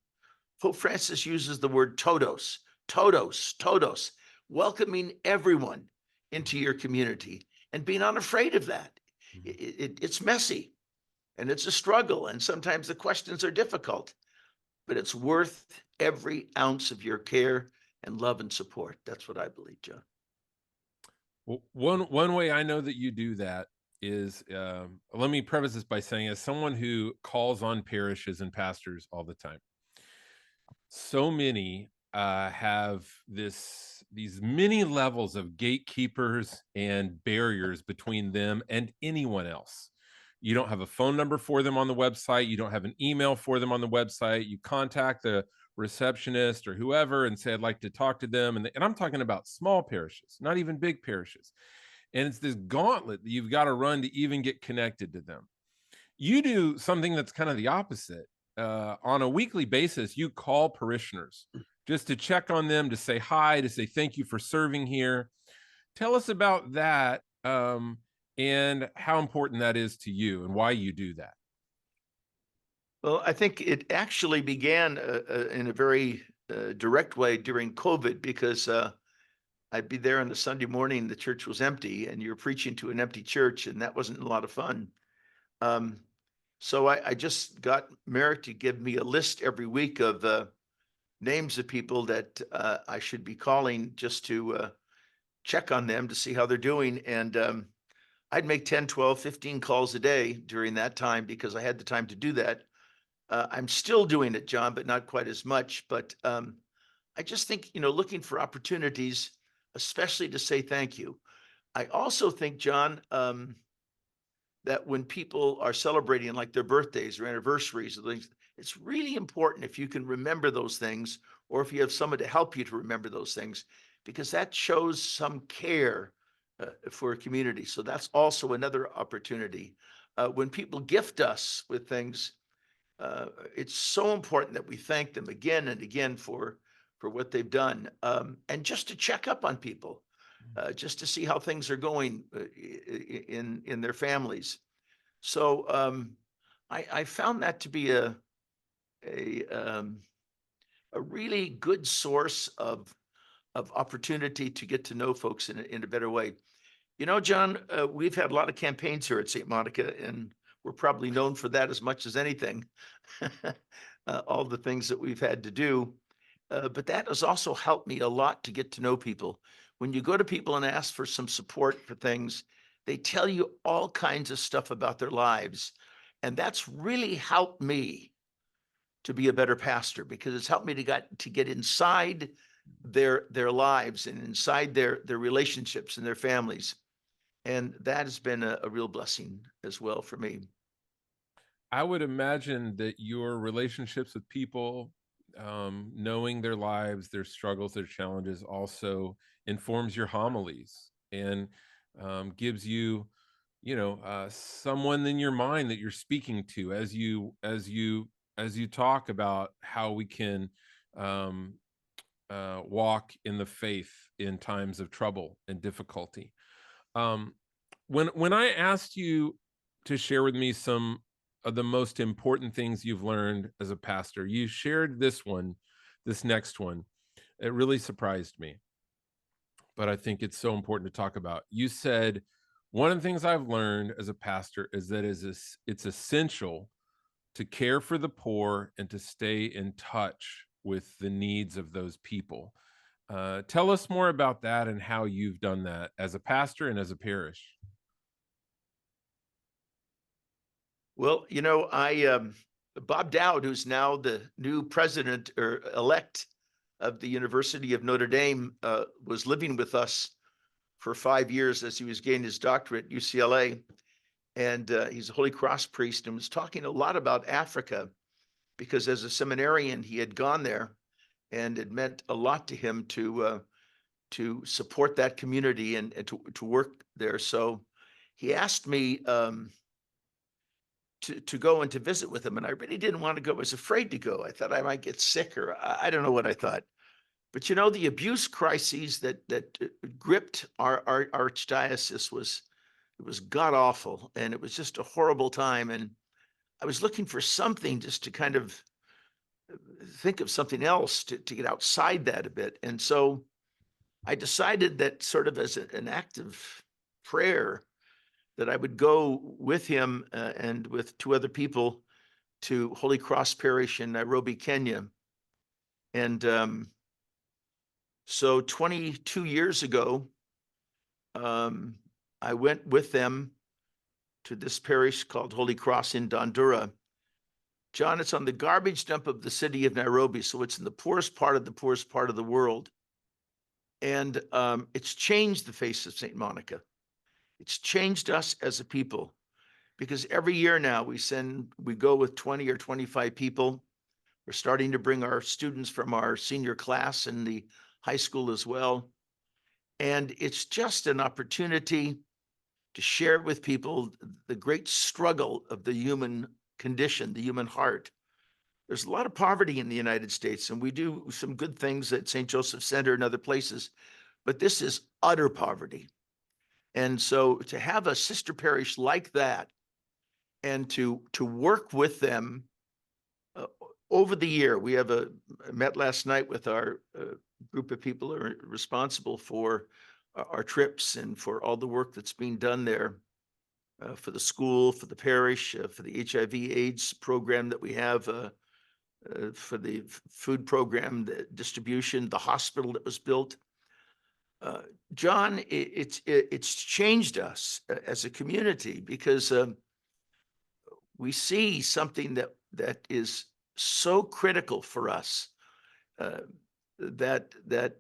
Pope Francis uses the word todos, todos, todos, welcoming everyone into your community and being unafraid of that. It's messy and it's a struggle, and sometimes the questions are difficult, but it's worth every ounce of your care and love and support. That's what I believe, John. Well, one way I know that you do that is, let me preface this by saying, as someone who calls on parishes and pastors all the time, so many have these many levels of gatekeepers and barriers between them and anyone else. You don't have a phone number for them on the website. You don't have an email for them on the website. You contact the receptionist or whoever and say, I'd like to talk to them. And I'm talking about small parishes, not even big parishes. And it's this gauntlet that you've got to run to even get connected to them. You do something that's kind of the opposite. On a weekly basis, you call parishioners just to check on them, to say hi, to say thank you for serving here. Tell us about that, and how important that is to you and why you do that. Well, I think it actually began in a very direct way during COVID, because I'd be there on the Sunday morning, the church was empty, and you're preaching to an empty church, and that wasn't a lot of fun. So I just got Merrick to give me a list every week of names of people that I should be calling just to check on them to see how they're doing. And I'd make 10, 12, 15 calls a day during that time because I had the time to do that. I'm still doing it, John, but not quite as much. But I just think, looking for opportunities, especially to say thank you. I also think, John, that when people are celebrating like their birthdays or anniversaries or things, it's really important if you can remember those things, or if you have someone to help you to remember those things, because that shows some care for a community. So that's also another opportunity. When people gift us with things, it's so important that we thank them again and again for what they've done, and just to check up on people, just to see how things are going in their families. So I found that to be a really good source of opportunity to get to know folks in a better way. You know, John, we've had a lot of campaigns here at St. Monica, and we're probably known for that as much as anything. All the things that we've had to do. But that has also helped me a lot to get to know people. When you go to people and ask for some support for things, they tell you all kinds of stuff about their lives. And that's really helped me to be a better pastor, because it's helped me to get inside their lives and inside their relationships and their families. And that has been a real blessing as well for me. I would imagine that your relationships with people, knowing their lives, their struggles, their challenges, also informs your homilies and gives you, someone in your mind that you're speaking to as you talk about how we can walk in the faith in times of trouble and difficulty. When I asked you to share with me some of the most important things you've learned as a pastor, you shared this next one. It really surprised me, but I think it's so important to talk about. You said, one of the things I've learned as a pastor is that it's essential to care for the poor and to stay in touch with the needs of those people. Tell us more about that and how you've done that as a pastor and as a parish. Well, Bob Dowd, who's now the new president or elect of the University of Notre Dame, was living with us for 5 years as he was getting his doctorate at UCLA. And he's a Holy Cross priest, and was talking a lot about Africa, because as a seminarian, he had gone there, and it meant a lot to him to support that community and to work there. So he asked me to go and to visit with him, and I really didn't want to go. I was afraid to go. I thought I might get sick, or I don't know what I thought. But the abuse crises that gripped our archdiocese was god awful, and it was just a horrible time. And I was looking for something just to kind of think of something else to get outside that a bit. And so I decided that, sort of as an act of prayer, that I would go with him and with 2 other people to Holy Cross Parish in Nairobi, Kenya. And so 22 years ago, I went with them to this parish called Holy Cross in Dandura. John, it's on the garbage dump of the city of Nairobi, so it's in the poorest part of the world. And it's changed the face of St. Monica. It's changed us as a people, because every year now we go with 20 or 25 people. We're starting to bring our students from our senior class in the high school as well. And it's just an opportunity to share with people the great struggle of the human condition, the human heart. There's a lot of poverty in the United States, and we do some good things at St. Joseph Center and other places, but this is utter poverty. And so to have a sister parish like that, and to work with them over the year. We met last night with our group of people who are responsible for our trips and for all the work that's being done there, for the school, for the parish, for the HIV/AIDS program that we have, for the food program, the distribution, the hospital that was built. John, it's changed us as a community, because we see something that is so critical for us, that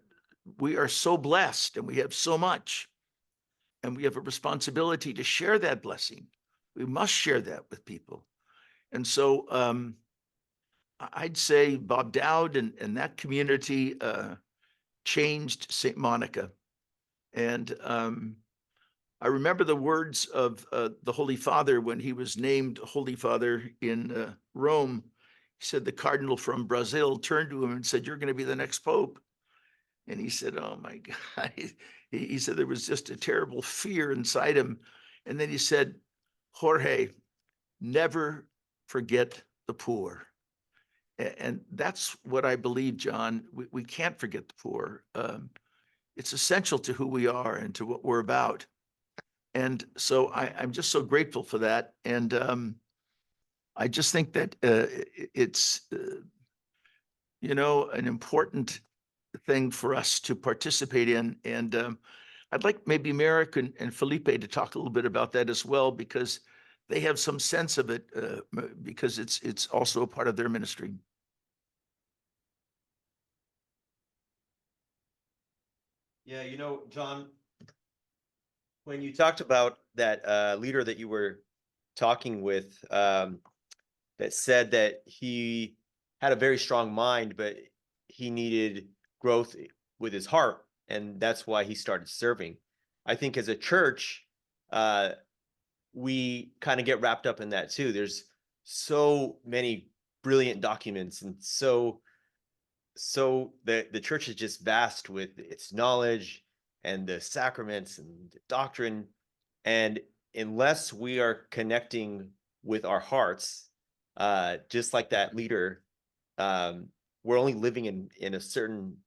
we are so blessed, and we have so much, and we have a responsibility to share that blessing We must share that with people. And so I'd say Bob Dowd and that community changed St. Monica. And I remember the words of the Holy Father when he was named Holy Father in Rome. He said the cardinal from Brazil turned to him and said, "You're going to be the next pope." And he said, "Oh my God." He said there was just a terrible fear inside him. And then he said, "Jorge, never forget the poor." And that's what I believe, John. We can't forget the poor. It's essential to who we are and to what we're about. And so I'm just so grateful for that. And I just think that it's, an important thing for us to participate in. And I'd like maybe Merrick and Felipe to talk a little bit about that as well, because they have some sense of it, because it's also a part of their ministry. Yeah, John, when you talked about that leader that you were talking with, that said that he had a very strong mind, but he needed growth with his heart, and that's why he started serving. I think as a church, we kind of get wrapped up in that too. There's so many brilliant documents, and so the church is just vast with its knowledge and the sacraments and the doctrine. And unless we are connecting with our hearts, just like that leader, we're only living in a certain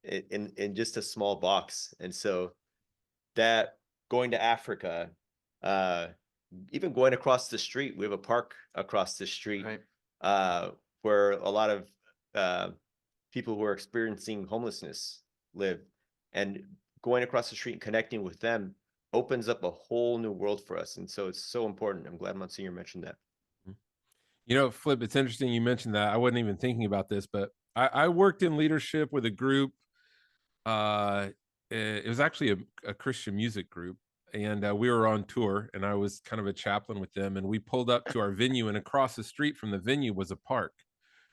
in just a small box. And so that going to Africa, even going across the street, we have a park across the street, Right. where a lot of people who are experiencing homelessness live, and going across the street and connecting with them opens up a whole new world for us. And so it's so important. I'm glad Monsignor mentioned that. Flip, it's interesting you mentioned that. I wasn't even thinking about this, but I worked in leadership with a group. It was actually a Christian music group, and we were on tour, and I was kind of a chaplain with them. And we pulled up to our venue, and across the street from the venue was a park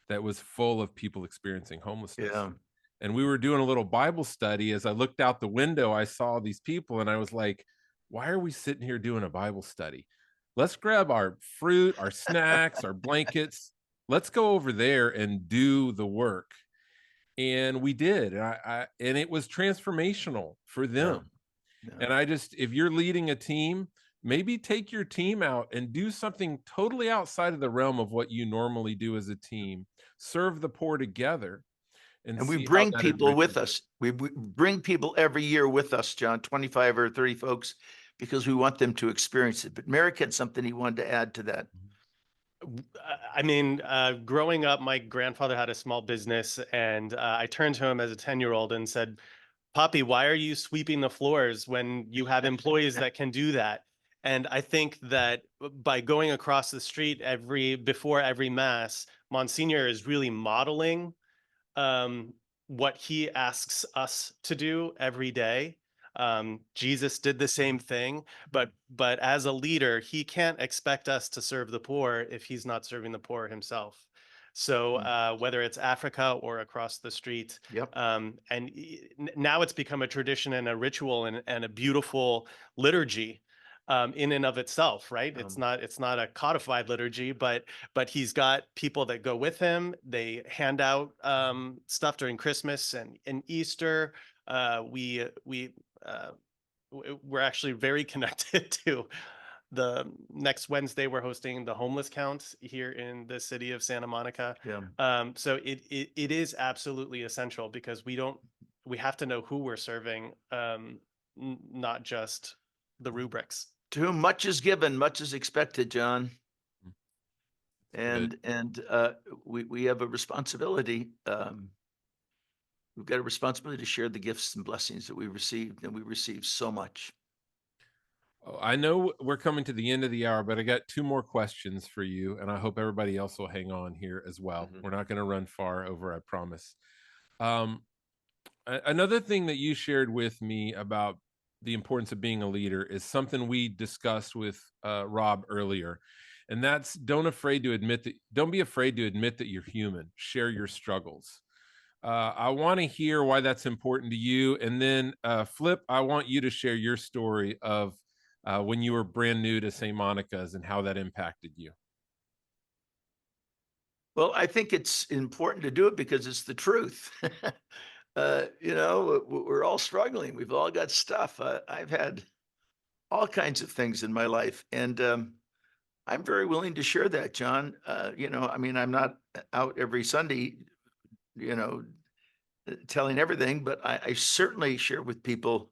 that was full of people experiencing homelessness. Yeah. And we were doing a little Bible study. As I looked out the window, I saw these people, and I was like, why are we sitting here doing a Bible study? Let's grab our fruit, our snacks, our blankets. Let's go over there and do the work. And we did. And it was transformational for them. Yeah. And if you're leading a team, maybe take your team out and do something totally outside of the realm of what you normally do as a team. Serve the poor together. And we see how bring that people with enriches. us. We bring people every year with us, John, 25 or 30 folks, because we want them to experience it. But Merrick had something he wanted to add to that. I mean, growing up, my grandfather had a small business, and I turned to him as a 10-year-old and said, "Poppy, why are you sweeping the floors when you have employees that can do that?" And I think that by going across the street before every mass, Monsignor is really modeling what he asks us to do every day. Jesus did the same thing, but as a leader, he can't expect us to serve the poor if he's not serving the poor himself. So whether it's Africa or across the street, Yep. now it's become a tradition and a ritual and a beautiful liturgy in and of itself, right? It's not a codified liturgy, but he's got people that go with him. They hand out stuff during Christmas and Easter. We're actually very connected to the next Wednesday. We're hosting the homeless count here in the city of Santa Monica. Yeah. So it is absolutely essential, because we have to know who we're serving, not just the rubrics. To whom much is given, much is expected, John. Good. And we have a responsibility. We've got a responsibility to share the gifts and blessings that we received, and we receive so much. Oh, I know we're coming to the end of the hour, but I got two more questions for you, and I hope everybody else will hang on here as well. Mhm. We're not going to run far over, I promise. Another thing that you shared with me about the importance of being a leader is something we discussed with Rob earlier. And that's don't be afraid to admit that you're human. Share your struggles. I want to hear why that's important to you. And then Flip, I want you to share your story of when you were brand new to St. Monica's and how that impacted you. Well, I think it's important to do it because it's the truth. We're all struggling. We've all got stuff. I've had all kinds of things in my life, and I'm very willing to share that, John. I'm not out every Sunday, telling everything, but I certainly share with people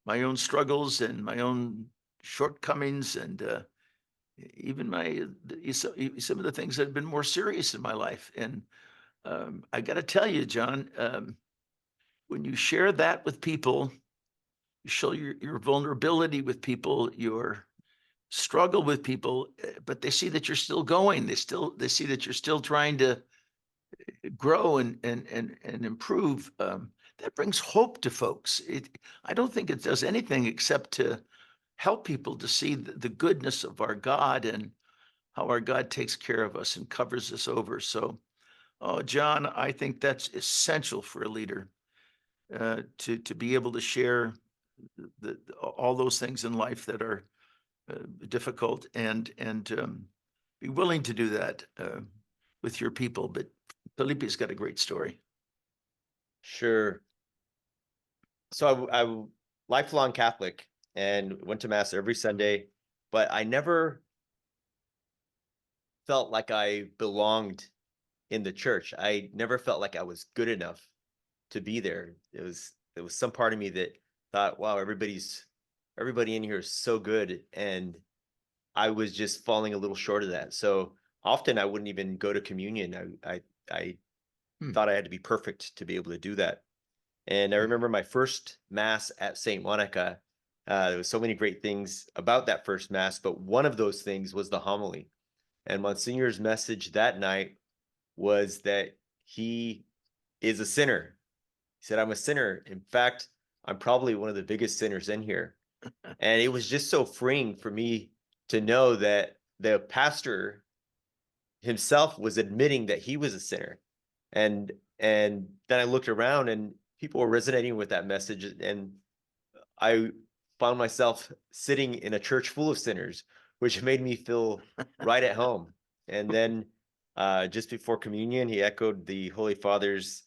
my own struggles and my own shortcomings, and even some of the things that have been more serious in my life. And I got to tell you, John, when you share that with people, you show your vulnerability with people, your struggle with people, but they see that you're still going. They see that you're still trying to grow and improve. That brings hope to folks. I don't think it does anything except to help people to see the goodness of our God and how our God takes care of us and covers us over. So, John, I think that's essential for a leader, to be able to share all those things in life that are difficult, and be willing to do that with your people. But Felipe's got a great story. Sure. So I lifelong Catholic and went to mass every Sunday, but I never felt like I belonged in the church. I never felt like I was good enough to be there. It was some part of me that thought, wow, everybody in here is so good, and I was just falling a little short of that. So often I wouldn't even go to communion. I thought I had to be perfect to be able to do that. And I remember my first mass at St. Monica. There was so many great things about that first mass, but one of those things was the homily. And Monsignor's message that night was that he is a sinner. He said, I'm a sinner. In fact, I'm probably one of the biggest sinners in here. And it was just so freeing for me to know that the pastor himself was admitting that he was a sinner. And then I looked around and people were resonating with that message. And I found myself sitting in a church full of sinners, which made me feel right at home. And then just before communion, he echoed the Holy Father's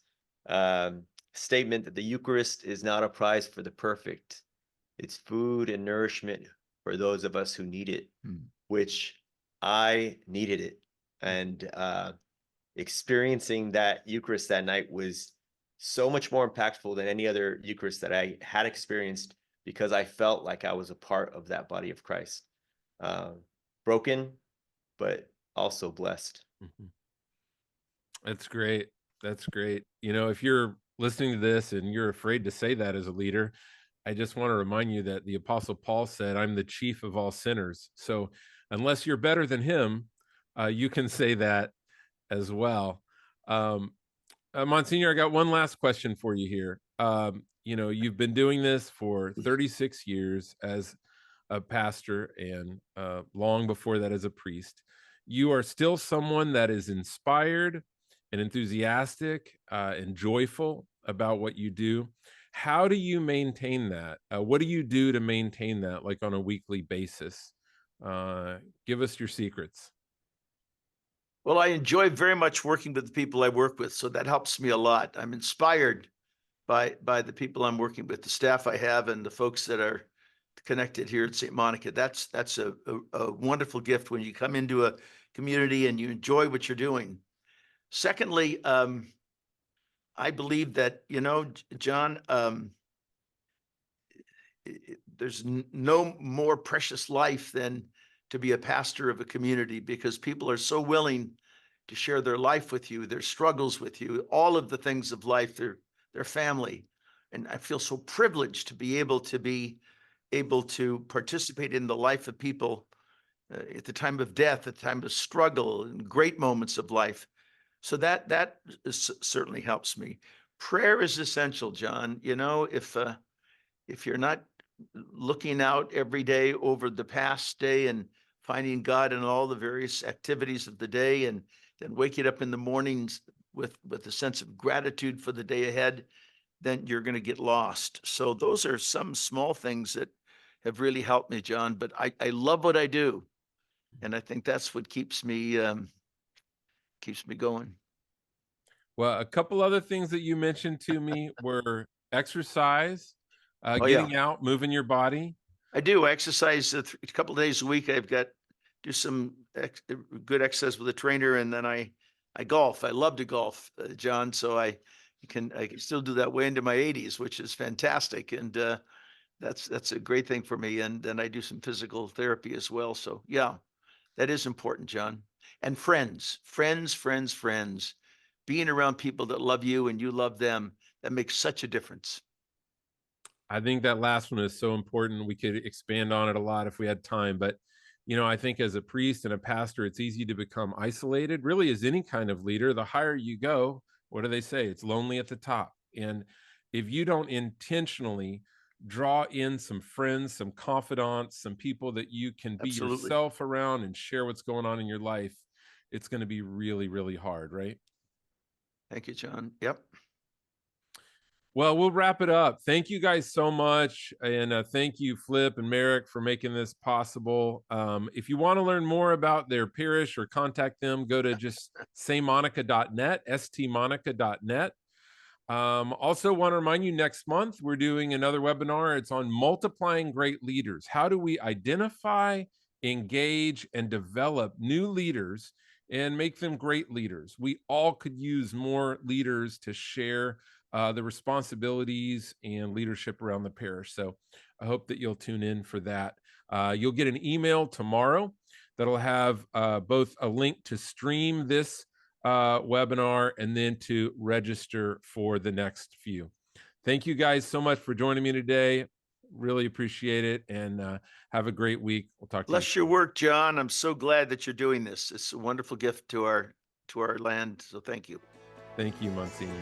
statement that the Eucharist is not a prize for the perfect. It's food and nourishment for those of us who need it, which I needed it. And experiencing that Eucharist that night was so much more impactful than any other Eucharist that I had experienced, because I felt like I was a part of that body of Christ. Broken, but also blessed. That's great. That's great. If you're listening to this and you're afraid to say that as a leader, I just want to remind you that the Apostle Paul said, I'm the chief of all sinners. So unless you're better than him, you can say that as well. Monsignor, I got one last question for you here. You've been doing this for 36 years as a pastor and long before that as a priest. You are still someone that is inspired and enthusiastic and joyful about what you do. How do you maintain that? What do you do to maintain that, like on a weekly basis? Give us your secrets. Well, I enjoy very much working with the people I work with, so that helps me a lot. I'm inspired by the people I'm working with, the staff I have, and the folks that are connected here at St. Monica. That's a wonderful gift when you come into a community and you enjoy what you're doing. Secondly, I believe that, John, there's no more precious life than to be a pastor of a community, because people are so willing to share their life with you, their struggles with you, all of the things of life, their family. And I feel so privileged to be able to participate in the life of people at the time of death, at the time of struggle, and great moments of life. So that certainly helps me. Prayer is essential, John. If you're not looking out every day over the past day and finding God in all the various activities of the day, and then waking up in the mornings with a sense of gratitude for the day ahead, then you're going to get lost. So those are some small things that have really helped me, John. But I love what I do, and I think that's what keeps me going. Well, a couple other things that you mentioned to me were exercise, Oh, getting yeah. out, moving your body. I do. I exercise a couple of days a week. I've got do some good exercise with a trainer, and then I golf. I love to golf, John. So I can still do that way into my 80s, which is fantastic, and that's a great thing for me. And then I do some physical therapy as well. So yeah, that is important, John. And friends. Being around people that love you and you love them, that makes such a difference. I think that last one is so important. We could expand on it a lot if we had time, but I think as a priest and a pastor, it's easy to become isolated. Really, as any kind of leader, the higher you go, what do they say? It's lonely at the top. And if you don't intentionally draw in some friends, some confidants, some people that you can be Absolutely. yourself around and share what's going on in your life, it's going to be really, really hard, right? Thank you, John. Yep. Well, we'll wrap it up. Thank you guys so much. And thank you, Flip and Merrick, for making this possible. If you want to learn more about their parish or contact them, go to just stmonica.net, stmonica.net. Also want to remind you, next month, we're doing another webinar. It's on multiplying great leaders. How do we identify, engage, and develop new leaders and make them great leaders? We all could use more leaders to share the responsibilities and leadership around the parish. So I hope that you'll tune in for that. You'll get an email tomorrow that'll have both a link to stream this webinar and then to register for the next few. Thank you guys so much for joining me today. Really appreciate it, and have a great week. We'll talk to you. Bless your work, John. I'm so glad that you're doing this. It's a wonderful gift to our land. So thank you. Thank you, Monsignor.